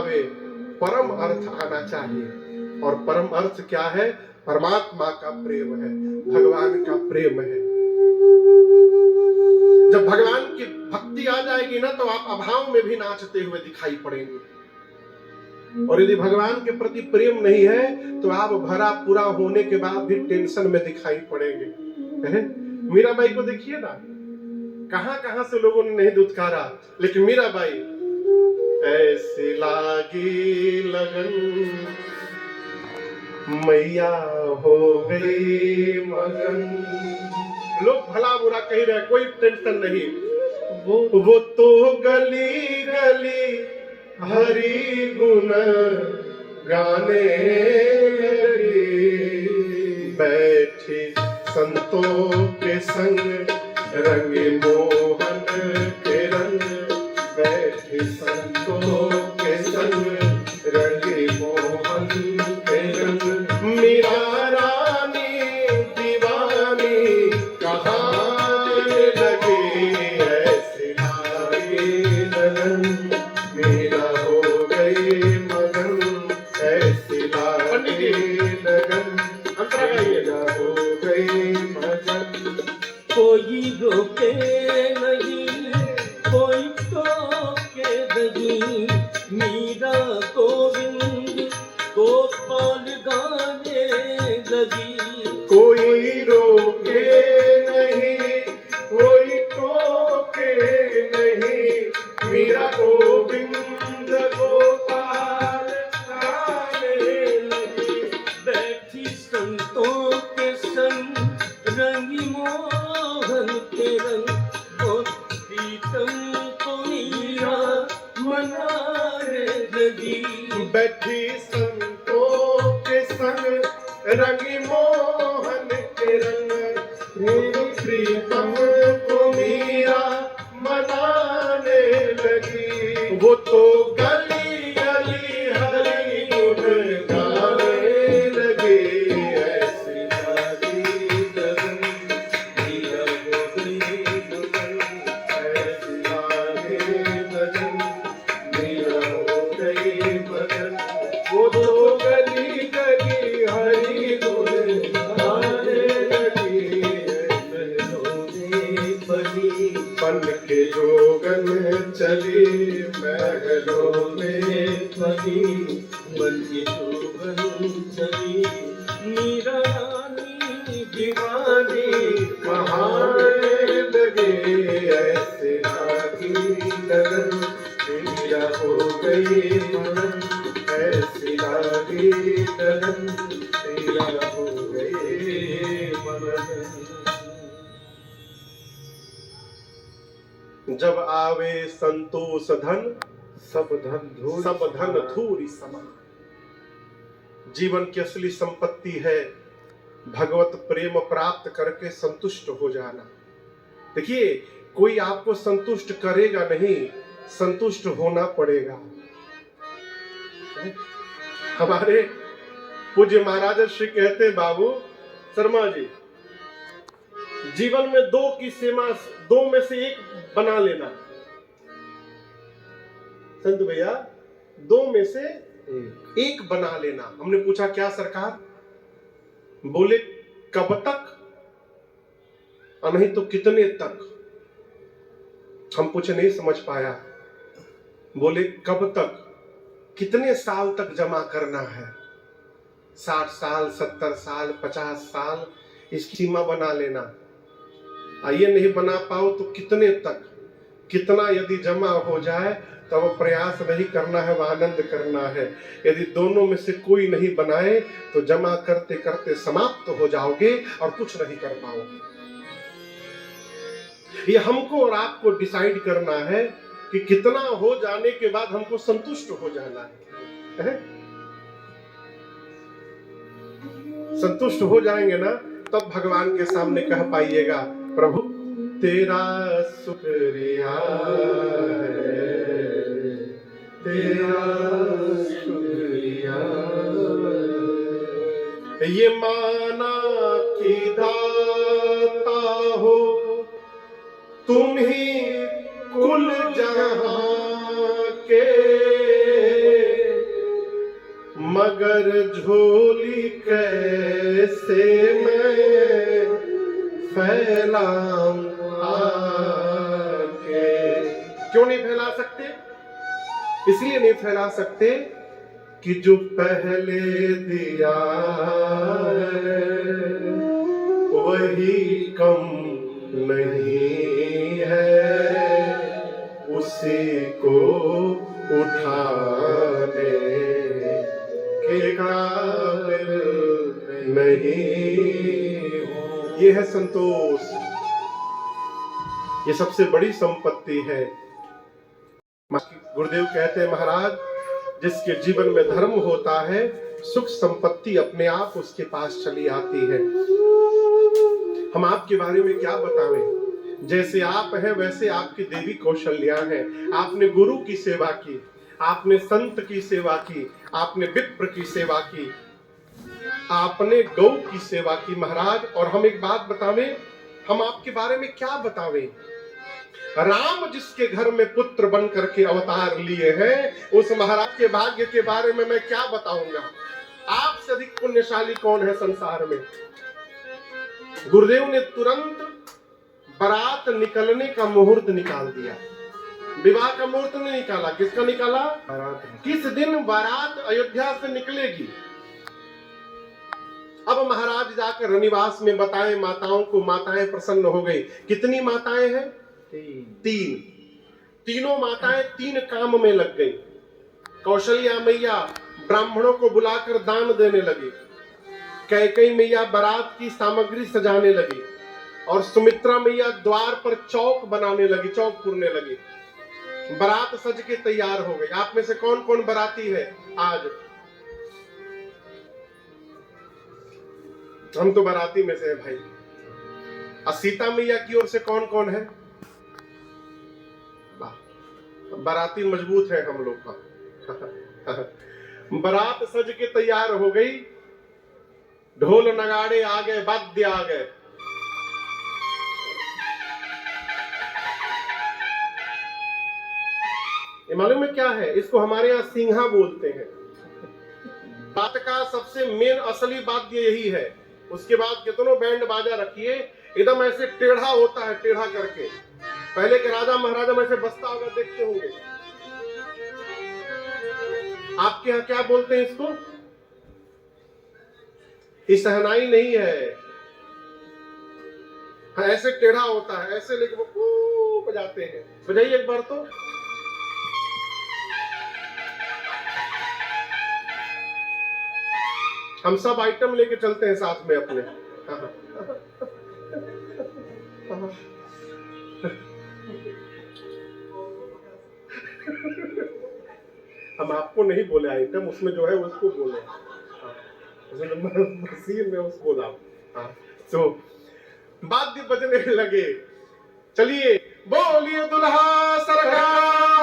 आवे, परम अर्थ आना चाहिए। और परम अर्थ क्या है? परमात्मा का प्रेम है, भगवान का प्रेम है। जब भगवान की भक्ति आ जाएगी ना, तो आप अभाव में भी नाचते हुए दिखाई पड़ेंगे। और यदि भगवान के प्रति प्रेम नहीं है तो आप भरा पूरा होने के बाद भी टेंशन में दिखाई पड़ेंगे। मीराबाई को देखिए ना, कहां कहां से लोगों ने नहीं दुत्कारा, लेकिन मीराबाई ऐसी लागी लगन, मैया हो गई मगन। लोग भला बुरा कह रहे, कोई टेंशन नहीं। वो तो गली गली हरि गुण गाने लगी, बैठी संतों के संग रंगे मोहन के रंग, बैठी संतों के संग रंगे मोहन के रंग। मीरा रानी दीवानी कहाने लगी, ऐसी लागी लगन, मीरा हो गई मगन, ऐसी लागी लगन, मीरा हो गई मगन। कोई रोके नहीं, कोई टोके नहीं, मीरा गोविंद गोपाल गाने लगी। कोई रोके नहीं, कोई टोके नहीं, मीरा गोविंद गोपाल गाने लगी। बैठी संतों के संग रंगी मोहन के रंग, और प्रीतम को मीरा मनाने लगी। बैठी संतों के संग रंगी मोहन के रंग, प्रीतम को मीरा मनाने लगी। वो तो गली गली हरि गुण गाने लगी, ऐसी लागी लगन, मीरा हो गई मगन, ऐसी लागी लगन, मीरा हो गई मगन। वो तो गली गली हरि गुण गाने लगी, बन के जोगन चली, महलों में पदी बन के जोगन चली। मीरा रानी दीवानी कहाने लगे, ऐसे लागी लगन, मीरा हो गई मगन, ऐसी लागी लगन, मीरा हो गई मगन। जब आवे संतोष धन, सब धन धूरी समान। जीवन की असली संपत्ति है भगवत प्रेम प्राप्त करके संतुष्ट हो जाना। देखिए, कोई आपको संतुष्ट करेगा नहीं, संतुष्ट होना पड़ेगा। हमारे पूज्य महाराज श्री कहते, बाबू शर्मा जी, जीवन में दो की सीमा, दो में से एक बना लेना। संत भैया, दो में से एक बना लेना। हमने पूछा क्या सरकार? बोले कब तक, और नहीं तो कितने तक। हम पूछे नहीं समझ पाया। बोले कब तक, कितने साल तक जमा करना है? 60 साल, 70 साल, 50 साल, इसकी सीमा बना लेना। आइए नहीं बना पाओ तो कितने तक, कितना यदि जमा हो जाए तो वो प्रयास नहीं करना है, वह आनंद करना है। यदि दोनों में से कोई नहीं बनाए तो जमा करते करते समाप्त हो जाओगे और कुछ नहीं कर पाओगे। ये हमको और आपको डिसाइड करना है कि कितना हो जाने के बाद हमको संतुष्ट हो जाना है। संतुष्ट हो जाएंगे ना, तब भगवान के सामने कह पाइएगा, प्रभु तेरा शुक्रिया है, तेरा शुक्रिया। ये माना कि दाता हो तुम ही कुल जहां के, मगर झोली कैसे मैं फैलाऊं आके। क्यों नहीं फैला सकते? इसलिए नहीं फैला सकते कि जो पहले दिया है वही कम नहीं है, उसी को उठाने के काबिल नहीं हूं। ये है संतोष, ये सबसे बड़ी संपत्ति है। गुरुदेव कहते हैं महाराज, जिसके जीवन में धर्म होता है सुख संपत्ति अपने आप उसके पास चली आती है। हम आपके बारे में क्या बतावें? जैसे आप हैं वैसे आपकी देवी कौशल्या है। आपने गुरु की सेवा की, आपने संत की सेवा की, आपने विप्र की सेवा की, आपने गौ की सेवा की महाराज। और हम एक बात बतावें, हम आपके बारे में क्या बतावें? राम जिसके घर में पुत्र बन करके अवतार लिए हैं, उस महाराज के भाग्य के बारे में मैं क्या बताऊंगा? आपसे अधिक पुण्यशाली कौन है संसार में? गुरुदेव ने तुरंत बारात निकलने का मुहूर्त निकाल दिया। विवाह का मुहूर्त नहीं निकाला। किसका निकाला? किस दिन बारात अयोध्या से निकलेगी। अब महाराज जाकर रनिवास में बताएं माताओं को। माताएं प्रसन्न हो गई। कितनी माताएं हैं? तीन। तीनों माताएं तीन काम में लग गई। कौशल्या मैया ब्राह्मणों को बुलाकर दान देने लगी। कैकेयी मैया बारात की सामग्री सजाने लगी और सुमित्रा मैया द्वार पर चौक बनाने लगी, चौक पुरने लगी। बारात सज के तैयार हो गई। आप में से कौन कौन बाराती है आज? हम तो बाराती में से है भाई। और सीता मैया की ओर से कौन कौन है? बाराती मजबूत है हम लोग का। बारात सज के तैयार हो गई, ढोल नगाड़े आ गए, वाद्य आ गए। ये मालूम है क्या है? इसको हमारे यहाँ सिंघा बोलते हैं। बात का सबसे मेन असली वाद्य यही है। उसके बाद कितनों बैंड बाजा रखिए, एकदम ऐसे टेढ़ा होता है, टेढ़ा करके। पहले के राजा महाराजा में से बसता होगा, देखते होंगे। आपके यहाँ क्या बोलते हैं इसको? ये सहनाई नहीं है। हाँ, ऐसे टेढ़ा होता है, ऐसे लेके वो बजाते हैं। बजाइए एक बार तो। हम सब आइटम लेके चलते हैं साथ में अपने। हम आपको नहीं बोले आइटम, उसमें जो है उसको बोले। मशीन में उसको बोला। तो वाद्य बजने लगे। चलिए, बोलिए दुल्हा सरकार